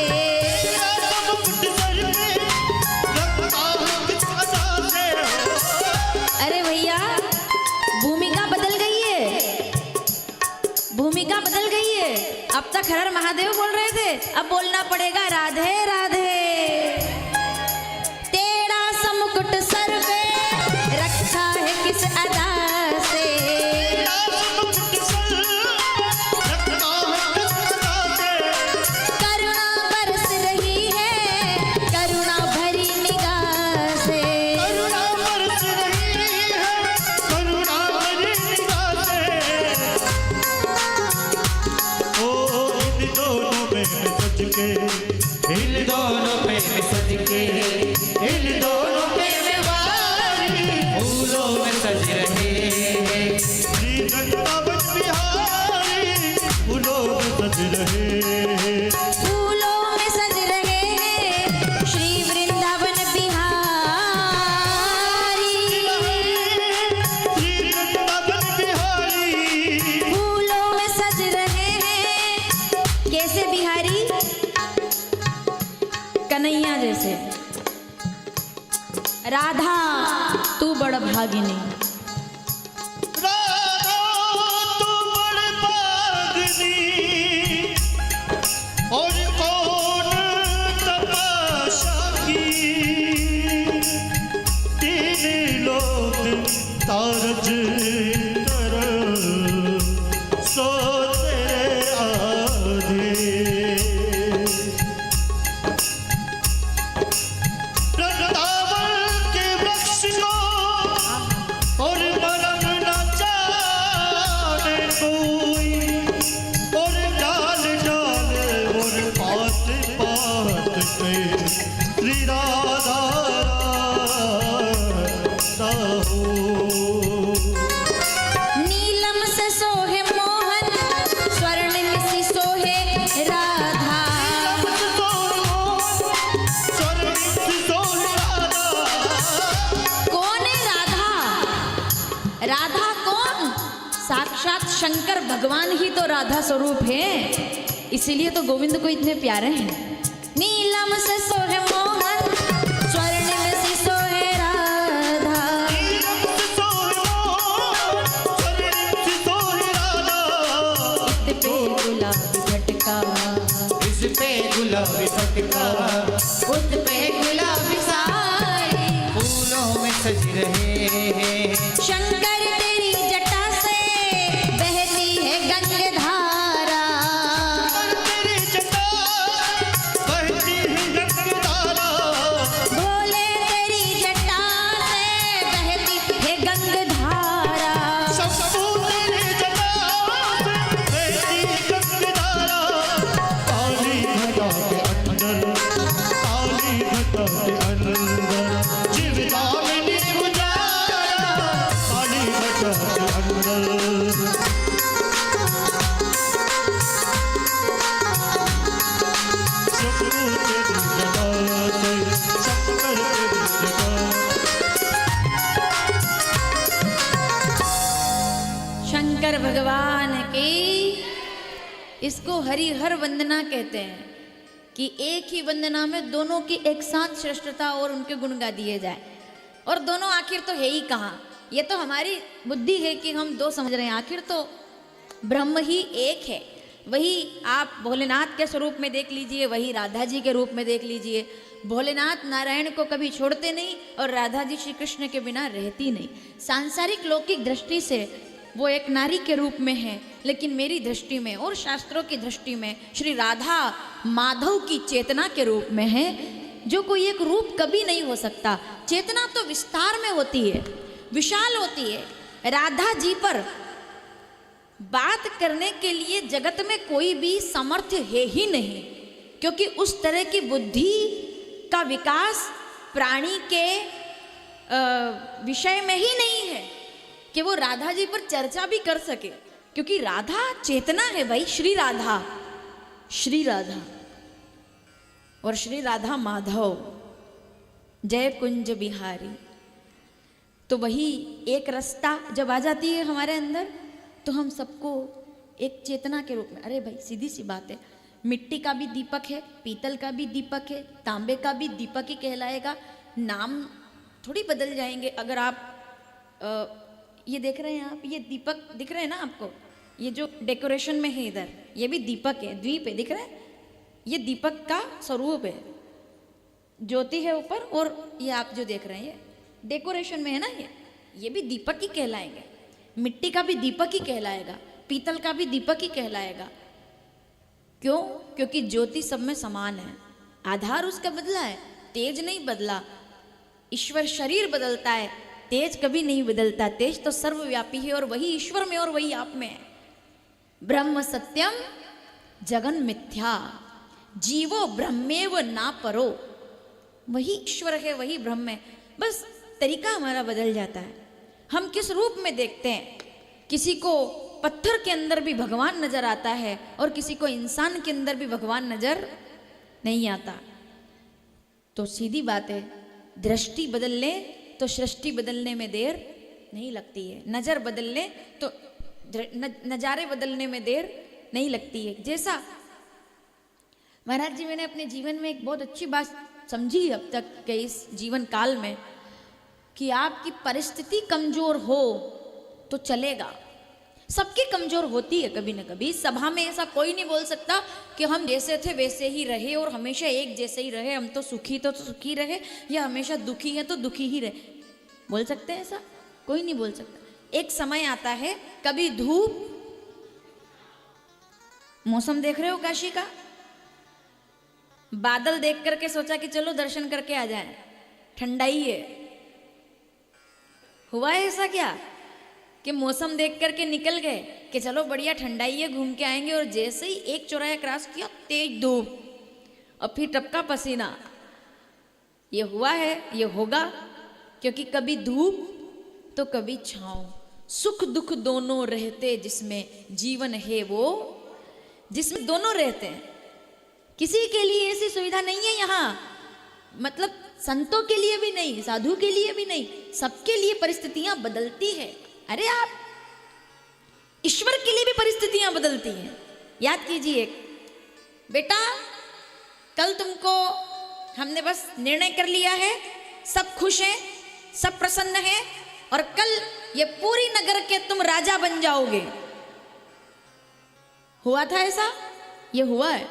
अरे भैया भूमिका बदल गई है, भूमिका बदल गई है। अब तक हर हर महादेव बोल रहे थे, अब बोलना पड़ेगा राधे राधे। किस अदा से करुणा बरस रही है, करुणा भरी निगाह से, करुणा बरस रही है, करुणा भरी निगाह से। ओ इन दोनों में सज के, इन दोनों में सज के, इन दोनों में फूलों में सज रहे हैं श्री वृंदावन बिहारी, फूलों में सज रहे हैं, फूलों में सज रहे हैं श्री वृंदावन बिहारी, श्री वृंदावन बिहारी, फूलों में सज रहे हैं। कैसे बिहारी? कन्हैया जैसे। राधा तू बड़ भागिनी, राधा तू बड़ भागिनी, और कौन तपस्या की, तीन लोग तारज कर सो तेरे आधे। नीलम से सोहे मोहन, स्वर्णिम सी सोहे राधा, कौन है राधा? राधा कौन? साक्षात शंकर भगवान ही तो राधा स्वरूप है, इसीलिए तो गोविंद को इतने प्यारे हैं। नीलम से सोहे मोहन, गुलाबी झटका, इस पे गुलाबी फटका, उस पे गुलाबी साड़ी, फूलों में सज रहे। शंकर तेरी जटा से बहती है गंगधारा, तेरी जटा बहती है गंगधारा, भोले तेरी जटा से बहती है गंगधारा, शंभू तेरी जटा से बहती है गंगधारा। काली घटा के अंदर, काली घटा के अंदर, जीवदानी उजाला, काली घटा के अंदर। शंभू तेरी जटा से, शंकर तेरी जटा। शंकर भगवान की, इसको हरिहर वंदना कहते हैं कि एक ही वंदना में दोनों की एक साथ श्रेष्ठता और उनके गुण गा दिए जाए। और दोनों आखिर तो है ही कहाँ, ये तो हमारी बुद्धि है कि हम दो समझ रहे हैं, आखिर तो ब्रह्म ही एक है। वही आप भोलेनाथ के स्वरूप में देख लीजिए, वही राधा जी के रूप में देख लीजिए। भोलेनाथ नारायण को कभी छोड़ते नहीं और राधा जी श्री कृष्ण के बिना रहती नहीं। सांसारिक लौकिक दृष्टि से वो एक नारी के रूप में है, लेकिन मेरी दृष्टि में और शास्त्रों की दृष्टि में श्री राधा माधव की चेतना के रूप में है, जो कोई एक रूप कभी नहीं हो सकता। चेतना तो विस्तार में होती है, विशाल होती है। राधा जी पर बात करने के लिए जगत में कोई भी सामर्थ्य है ही नहीं, क्योंकि उस तरह की बुद्धि का विकास प्राणी के विषय में ही नहीं है कि वो राधा जी पर चर्चा भी कर सके, क्योंकि राधा चेतना है भाई। श्री राधा, श्री राधा और श्री राधा माधव, जय कुंज बिहारी। तो वही एक रास्ता जब आ जाती है हमारे अंदर, तो हम सबको एक चेतना के रूप में, अरे भाई सीधी सी बात है, मिट्टी का भी दीपक है, पीतल का भी दीपक है, तांबे का भी दीपक ही कहलाएगा। नाम थोड़ी बदल जाएंगे। अगर आप ये देख रहे हैं, आप ये दीपक दिख रहे हैं ना आपको, ये जो डेकोरेशन में है इधर, ये भी दीपक है, द्वीप है, दिख रहा है? ये दीपक का स्वरूप है, ज्योति है ऊपर, और ये आप जो देख रहे हैं ये डेकोरेशन में है ना, ये भी दीपक ही कहलाएंगे। मिट्टी का भी दीपक ही कहलाएगा, पीतल का भी दीपक ही कहलाएगा। क्यों? क्योंकि ज्योति सब में समान है, आधार उसका बदला है, तेज नहीं बदला। ईश्वर शरीर बदलता है, तेज कभी नहीं बदलता। तेज तो सर्वव्यापी है, और वही ईश्वर में और वही आप में है। ब्रह्म सत्यम जगन मिथ्या, जीवो ब्रह्मेव ना परो। वही ईश्वर है, वही ब्रह्म है, बस तरीका हमारा बदल जाता है। हम किस रूप में देखते हैं। किसी को पत्थर के अंदर भी भगवान नजर आता है, और किसी को इंसान के अंदर भी भगवान नजर नहीं आता। तो सीधी बात है, दृष्टि बदल ले तो सृष्टि बदलने में देर नहीं लगती है। नजर बदल ले तो नजारे बदलने में देर नहीं लगती है। जैसा महाराज जी, मैंने अपने जीवन में एक बहुत अच्छी बात समझी अब तक के इस जीवन काल में, कि आपकी परिस्थिति कमजोर हो तो चलेगा। सबकी कमजोर होती है कभी ना कभी। सभा में ऐसा कोई नहीं बोल सकता कि हम जैसे थे वैसे ही रहे और हमेशा एक जैसे ही रहे, हम तो सुखी तो सुखी रहे, या हमेशा दुखी है तो दुखी ही रहे। बोल सकते हैं ऐसा? कोई नहीं बोल सकता। एक समय आता है, कभी धूप, मौसम देख रहे हो काशी का, बादल देख करके सोचा कि चलो दर्शन करके आ जाएं, ठंडा ही है। हुआ है ऐसा क्या कि मौसम देख करके निकल गए कि चलो बढ़िया ठंडा ही है, घूम के आएंगे, और जैसे ही एक चौराहा क्रॉस किया, तेज धूप और फिर टपका पसीना। ये हुआ है, ये होगा, क्योंकि कभी धूप तो कभी छाँव, सुख दुख दोनों रहते जिसमें जीवन है वो, जिसमें दोनों रहते हैं। किसी के लिए ऐसी सुविधा नहीं है यहाँ, मतलब संतों के लिए भी नहीं, साधु के लिए भी नहीं, सबके लिए परिस्थितियां बदलती है। अरे आप ईश्वर के लिए भी परिस्थितियां बदलती हैं। याद कीजिए बेटा, कल तुमको हमने बस निर्णय कर लिया है, सब खुश हैं, सब प्रसन्न हैं, और कल ये पूरी नगर के तुम राजा बन जाओगे। हुआ था ऐसा, ये हुआ है।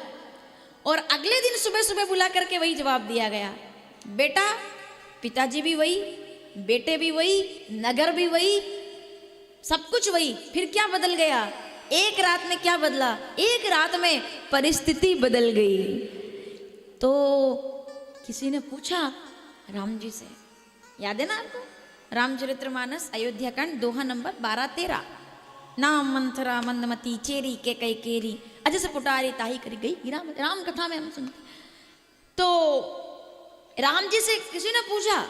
और अगले दिन सुबह सुबह बुला करके वही जवाब दिया गया, बेटा पिताजी भी वही, बेटे भी वही, नगर भी वही, सब कुछ वही। फिर क्या बदल गया? एक रात में क्या बदला? एक रात में परिस्थिति बदल गई। तो किसी ने पूछा राम जी से, याद है ना आपको? रामचरितमानस अयोध्या कांड दोहा नंबर 12-13। नाम मंथरा मंदमती चेरी के कई केरी अजस पुटारी ताही करी गई। राम कथा में हम सुनते। तो राम जी से किसी ने पूछा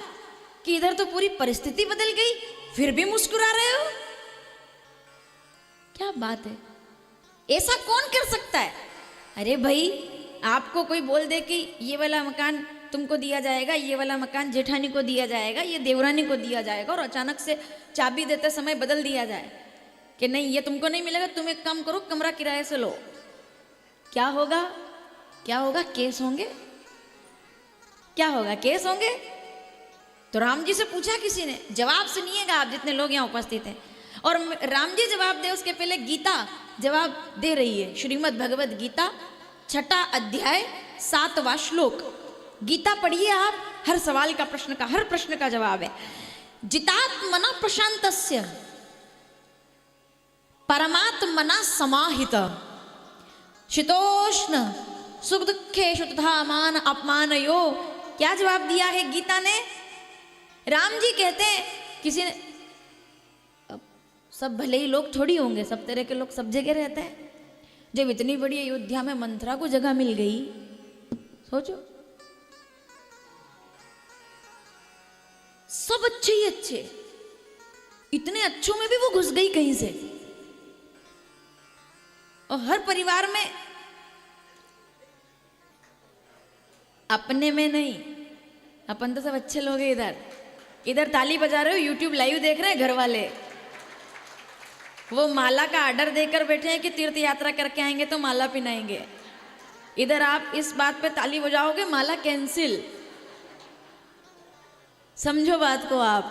कि इधर तो पूरी परिस्थिति बदल गई, फिर भी मुस्कुरा रहे हो, क्या बात है? ऐसा कौन कर सकता है? अरे भाई, आपको कोई बोल दे कि ये वाला मकान तुमको दिया जाएगा, ये वाला मकान जेठानी को दिया जाएगा, ये देवरानी को दिया जाएगा, और अचानक से चाबी देते समय बदल दिया जाए कि नहीं ये तुमको नहीं मिलेगा, तुम एक काम करो कमरा किराए से लो, क्या होगा? क्या होगा? केस होंगे। क्या होगा? केस होंगे। तो राम जी से पूछा किसी ने, जवाब सुनिएगा आप जितने लोग यहाँ उपस्थित हैं, और राम जी जवाब दे उसके पहले गीता जवाब दे रही है। श्रीमद् भगवद गीता 6 अध्याय 7वां श्लोक। गीता पढ़िए आप, हर सवाल का प्रश्न का, हर प्रश्न का जवाब है। जितात्मना प्रशांतस्य परमात्मना समाहित शीतोष्ण सुख दुखेषु तथा मान अपमानयो। क्या जवाब दिया है गीता ने? राम जी कहते हैं, किसी ने, सब भले ही लोग थोड़ी होंगे, सब तरह के लोग सब जगह रहते हैं। जब इतनी बड़ी अयोध्या में मंथरा को जगह मिल गई, सोचो, सब अच्छे ही अच्छे, इतने अच्छों में भी वो घुस गई कहीं से। और हर परिवार में, अपने में नहीं, अपन तो सब अच्छे लोग हैं। इधर इधर ताली बजा रहे हो, यूट्यूब लाइव देख रहे हैं घर वाले, वो माला का ऑर्डर देकर बैठे हैं कि तीर्थ यात्रा करके आएंगे तो माला पिनाएंगे। इधर आप इस बात पे ताली बजाओगे, माला कैंसिल। समझो बात को आप,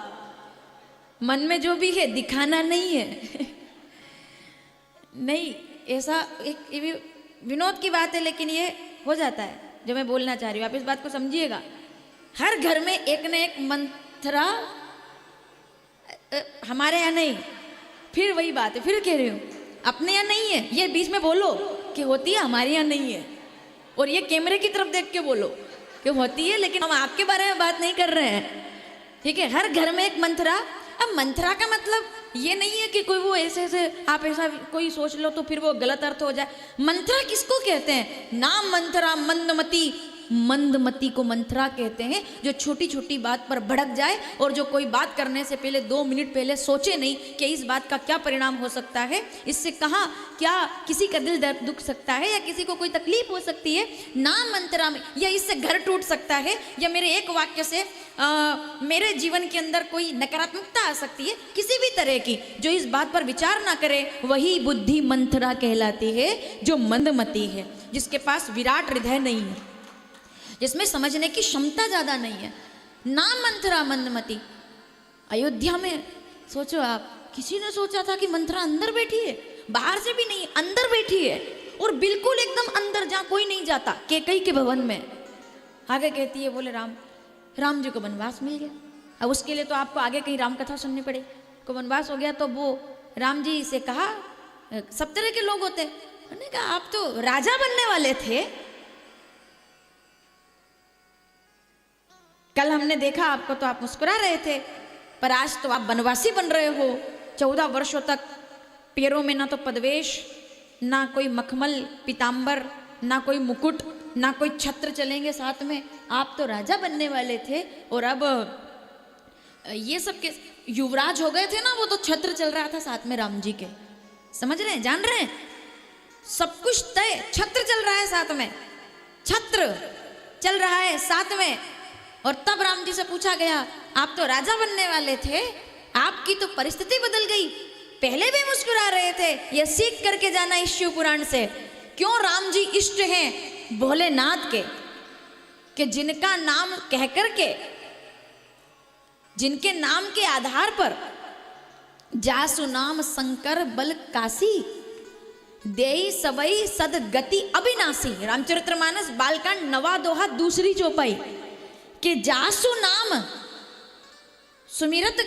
मन में जो भी है दिखाना नहीं है। नहीं, ऐसा एक विनोद की बात है, लेकिन ये हो जाता है जो मैं बोलना चाह रही हूँ, आप इस बात को समझिएगा। हर घर में एक न एक मंथरा, हमारे यहाँ नहीं, फिर वही बात है, फिर कह रही हूँ, अपने यहाँ नहीं है, ये बीच में बोलो कि होती है, हमारे यहाँ नहीं है, और ये कैमरे की तरफ देख के बोलो कि होती है, लेकिन हम आपके बारे में बात नहीं कर रहे हैं, ठीक है? हर घर में एक मंथरा। अब मंथरा का मतलब ये नहीं है कि कोई वो ऐसे ऐसे आप ऐसा कोई सोच लो तो फिर वो गलत अर्थ हो जाए। मंथरा किसको कहते हैं? नाम मंथरा मंदमती, मंदमती को मंथरा कहते हैं, जो छोटी छोटी बात पर भड़क जाए और जो कोई बात करने से पहले 2 मिनट पहले सोचे नहीं कि इस बात का क्या परिणाम हो सकता है, इससे कहाँ क्या किसी का दिल दर्द दुख सकता है, या किसी को कोई तकलीफ हो सकती है नाम मंथरा में, या इससे घर टूट सकता है, या मेरे एक वाक्य से मेरे जीवन के अंदर कोई नकारात्मकता आ सकती है, किसी भी तरह की। जो इस बात पर विचार ना करे वही बुद्धि मंथरा कहलाती है, जो मंदमती है, जिसके पास विराट हृदय नहीं है, जिसमें समझने की क्षमता ज्यादा नहीं है। नाम मंथरा मंदमती। अयोध्या में सोचो आप, किसी ने सोचा था कि मंथरा अंदर बैठी है? बाहर से भी नहीं, अंदर बैठी है, और बिल्कुल एकदम अंदर जहां कोई नहीं जाता, कैकई के भवन में। आगे कहती है, बोले राम जी को वनवास मिल गया। अब उसके लिए तो आपको आगे कहीं राम कथा सुननी पड़े। को वनवास हो गया तो वो राम जी से कहा, सब तरह के लोग होते, उन्होंने कहा आप तो राजा बनने वाले थे, कल हमने देखा आपको तो आप मुस्कुरा रहे थे, पर आज तो आप वनवासी बन रहे हो। 14 वर्षों तक पैरों में ना तो पदवेश, ना कोई मखमल पीताम्बर, ना कोई मुकुट, ना कोई छत्र चलेंगे साथ में, आप तो राजा बनने वाले थे, और अब ये सब के युवराज हो गए थे ना, वो तो छत्र चल रहा था साथ में राम जी के। समझ रहे हैं, जान रहे हैं, सब कुछ तय, छत्र चल रहा है साथ में, छत्र चल रहा है साथ में। और तब राम जी से पूछा गया, आप तो राजा बनने वाले थे, आपकी तो परिस्थिति बदल गई, पहले भी मुस्कुरा रहे थे, यह सीख करके जाना इस शिव पुराण से। क्यों राम जी इष्ट हैं भोलेनाथ के, कि जिनका नाम कह करके, जिनके नाम के आधार पर जासु नाम शंकर बल काशी, देई सबई सदगति अविनाशी। रामचरितमानस बालकांड 9वां दोहा दूसरी चौपाई कि जासु नाम सुमिरत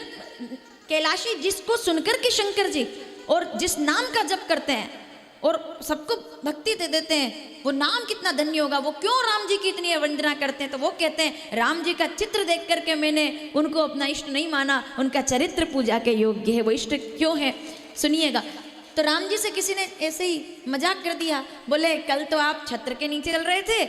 कैलाशी, जिसको सुनकर के शंकर जी और जिस नाम का जप करते हैं और सबको भक्ति दे देते हैं, वो नाम कितना धन्य होगा। वो क्यों राम जी की इतनी वंदना करते हैं? तो वो कहते हैं राम जी का चित्र देख करके मैंने उनको अपना इष्ट नहीं माना, उनका चरित्र पूजा के योग्य है। वो इष्ट क्यों है सुनिएगा। तो राम जी से किसी ने ऐसे ही मजाक कर दिया, बोले कल तो आप छत्र के नीचे चल रहे थे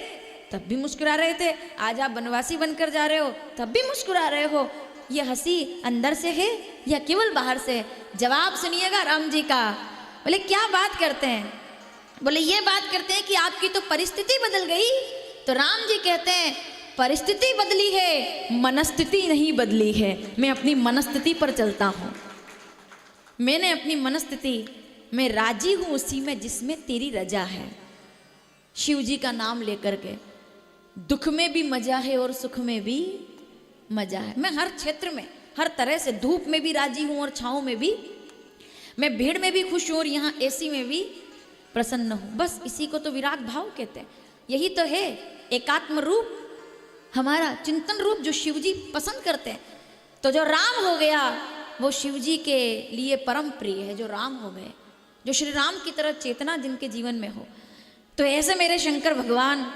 तब भी मुस्कुरा रहे थे, आज आप वनवासी बनकर जा रहे हो तब भी मुस्कुरा रहे हो। ये हंसी अंदर से है या केवल बाहर से? जवाब सुनिएगा राम जी का। बोले क्या बात करते हैं? बोले ये बात करते हैं कि आपकी तो परिस्थिति बदल गई। तो राम जी कहते हैं परिस्थिति बदली है, मनस्थिति नहीं बदली है। मैं अपनी मनस्थिति पर चलता हूँ। मैंने अपनी मनस्थिति में राजी हूँ उसी में जिसमें तेरी रजा है। शिव जी का नाम लेकर के दुख में भी मजा है और सुख में भी मजा है। मैं हर क्षेत्र में हर तरह से, धूप में भी राजी हूँ और छाँव में भी, मैं भीड़ में भी खुश हूँ और यहाँ एसी में भी प्रसन्न हूँ। बस इसी को तो विराट भाव कहते हैं। यही तो है एकात्म रूप, हमारा चिंतन रूप जो शिव जी पसंद करते हैं। तो जो राम हो गया वो शिव जी के लिए परम प्रिय है। जो राम हो गए, जो श्री राम की तरह चेतना जिनके जीवन में हो। तो ऐसे मेरे शंकर भगवान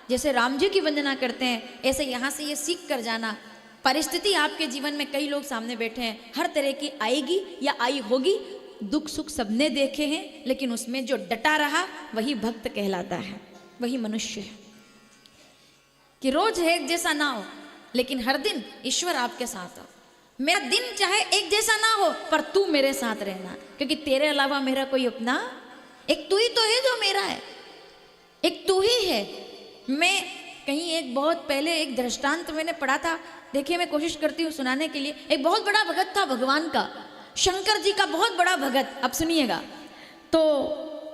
जैसे राम जी की वंदना करते हैं, ऐसे यहाँ से ये सीख कर जाना। परिस्थिति आपके जीवन में कई लोग सामने बैठे हैं, हर तरह की आएगी या आई होगी। दुख सुख सबने देखे हैं, लेकिन उसमें जो डटा रहा वही भक्त कहलाता है, वही मनुष्य है। कि रोज है एक जैसा ना हो, लेकिन हर दिन ईश्वर आपके साथ हो। मेरा दिन चाहे एक जैसा ना हो, पर तू मेरे साथ रहना, क्योंकि तेरे अलावा मेरा कोई अपना, एक तू ही तो है जो मेरा है, एक तू ही है। मैं कहीं एक बहुत पहले एक दृष्टांत मैंने पढ़ा था, देखिए मैं कोशिश करती हूँ सुनाने के लिए। एक बहुत बड़ा भगत था भगवान का, शंकर जी का बहुत बड़ा भगत। अब सुनिएगा। तो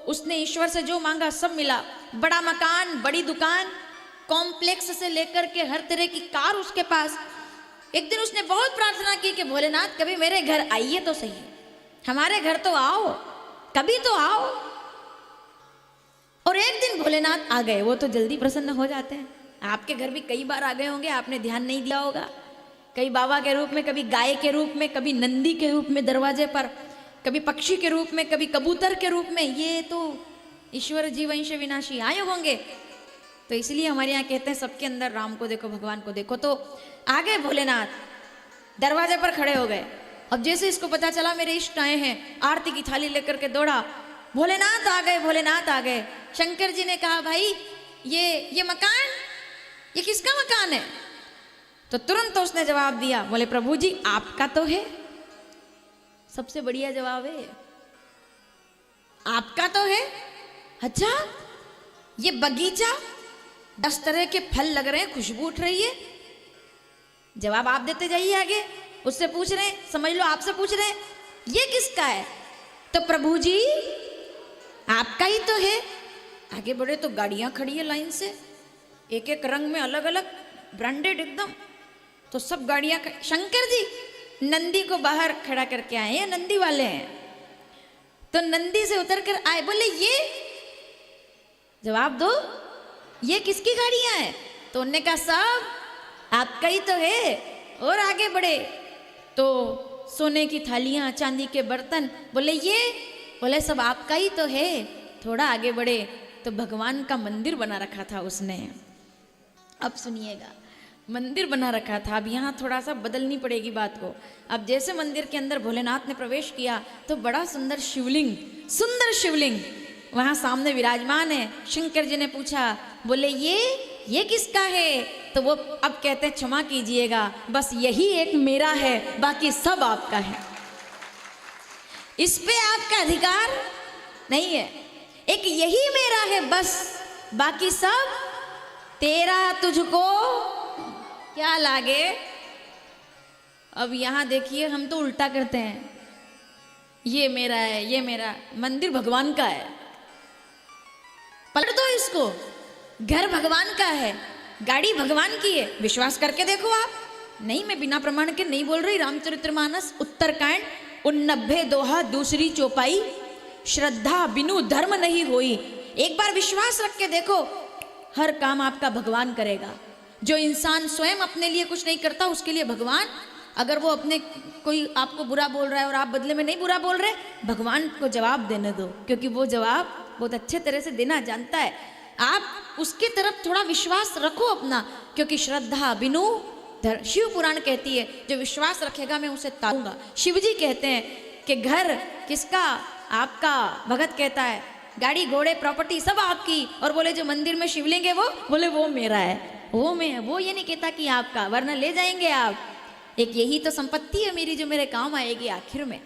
उसने ईश्वर से जो मांगा सब मिला। बड़ा मकान, बड़ी दुकान, कॉम्प्लेक्स से लेकर के हर तरह की कार उसके पास। एक दिन उसने बहुत प्रार्थना की कि भोलेनाथ कभी मेरे घर आइए तो सही, हमारे घर तो आओ, कभी तो आओ। और एक दिन भोलेनाथ आ गए। वो तो जल्दी प्रसन्न हो जाते हैं। आपके घर भी कई बार आ गए होंगे, आपने ध्यान नहीं दिया होगा। कभी बाबा के रूप में, कभी गाय के रूप में, कभी नंदी के रूप में दरवाजे पर, कभी पक्षी के रूप में, कभी कबूतर के रूप में। ये तो ईश्वर जीवंश विनाशी आए होंगे। तो इसलिए हमारे यहाँ कहते हैं सबके अंदर राम को देखो, भगवान को देखो। तो आ गए भोलेनाथ, दरवाजे पर खड़े हो गए। अब जैसे इसको पता चला मेरे इष्ट आए हैं, आरती की थाली लेकर के दौड़ा, भोलेनाथ आ गए, भोलेनाथ आ गए। शंकर जी ने कहा भाई ये मकान, ये किसका मकान है? तो तुरंत उसने जवाब दिया, बोले प्रभु जी आपका तो है। सबसे बढ़िया जवाब है, आपका तो है। अच्छा, ये बगीचा 10 तरह के फल लग रहे हैं, खुशबू उठ रही है। जवाब आप देते जाइए आगे। उससे पूछ रहे हैं, समझ लो आपसे पूछ रहे हैं ये किसका है? तो प्रभु जी आपका ही तो है। आगे बढ़े तो गाड़ियां खड़ी है लाइन से, एक एक रंग में, अलग अलग, ब्रांडेड एकदम। तो सब गाड़ियां, शंकर जी नंदी को बाहर खड़ा करके आए हैं, नंदी वाले हैं। तो नंदी से उतर कर आए, बोले ये, जवाब दो, ये किसकी गाड़ियां हैं? तो उन्होंने कहा सब आपका ही तो है। और आगे बढ़े तो सोने की थालियां, चांदी के बर्तन, बोले ये, बोले सब आपका ही तो है। थोड़ा आगे बढ़े तो भगवान का मंदिर बना रखा था उसने। अब सुनिएगा, मंदिर बना रखा था। अब यहाँ थोड़ा सा बदलनी पड़ेगी बात को। अब जैसे मंदिर के अंदर भोलेनाथ ने प्रवेश किया तो बड़ा सुंदर शिवलिंग वहाँ सामने विराजमान है। शंकर जी ने पूछा, बोले ये किसका है? तो वो अब कहते हैं क्षमा कीजिएगा, बस यही एक मेरा है, बाकी सब आपका है। इस पे आपका अधिकार नहीं है। एक यही मेरा है बस, बाकी सब तेरा, तुझको क्या लागे। अब यहां देखिए हम तो उल्टा करते हैं, ये मेरा है, ये मेरा। मंदिर भगवान का है, पलट दो इसको। घर भगवान का है, गाड़ी भगवान की है, विश्वास करके देखो आप। नहीं, मैं बिना प्रमाण के नहीं बोल रही। रामचरितमानस उत्तरकांड 89 दोहा दूसरी चौपाई, श्रद्धा बिनु धर्म नहीं होई। एक बार विश्वास रख के देखो, हर काम आपका भगवान करेगा। जो इंसान स्वयं अपने लिए कुछ नहीं करता, उसके लिए भगवान, अगर वो अपने कोई आपको बुरा बोल रहा है और आप बदले में नहीं बुरा बोल रहे, भगवान को जवाब देने दो, क्योंकि वो जवाब बहुत अच्छे तरह से देना जानता है। आप उसकी तरफ थोड़ा विश्वास रखो अपना, क्योंकि श्रद्धा बिनु शिव पुराण कहती है जो विश्वास रखेगा मैं उसे तारूंगा। शिव जी कहते हैं कि घर किसका, आपका। भगत कहता है गाड़ी घोड़े प्रॉपर्टी सब आपकी, और बोले जो मंदिर में शिवलिंग है वो, बोले वो मेरा है, वो मैं, वो ये नहीं कहता कि आपका, वरना ले जाएंगे आप। एक यही तो संपत्ति है मेरी जो मेरे काम आएगी आखिर में।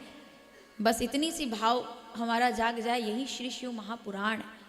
बस इतनी सी भाव हमारा जाग जाए, यही श्री शिव महापुराण है।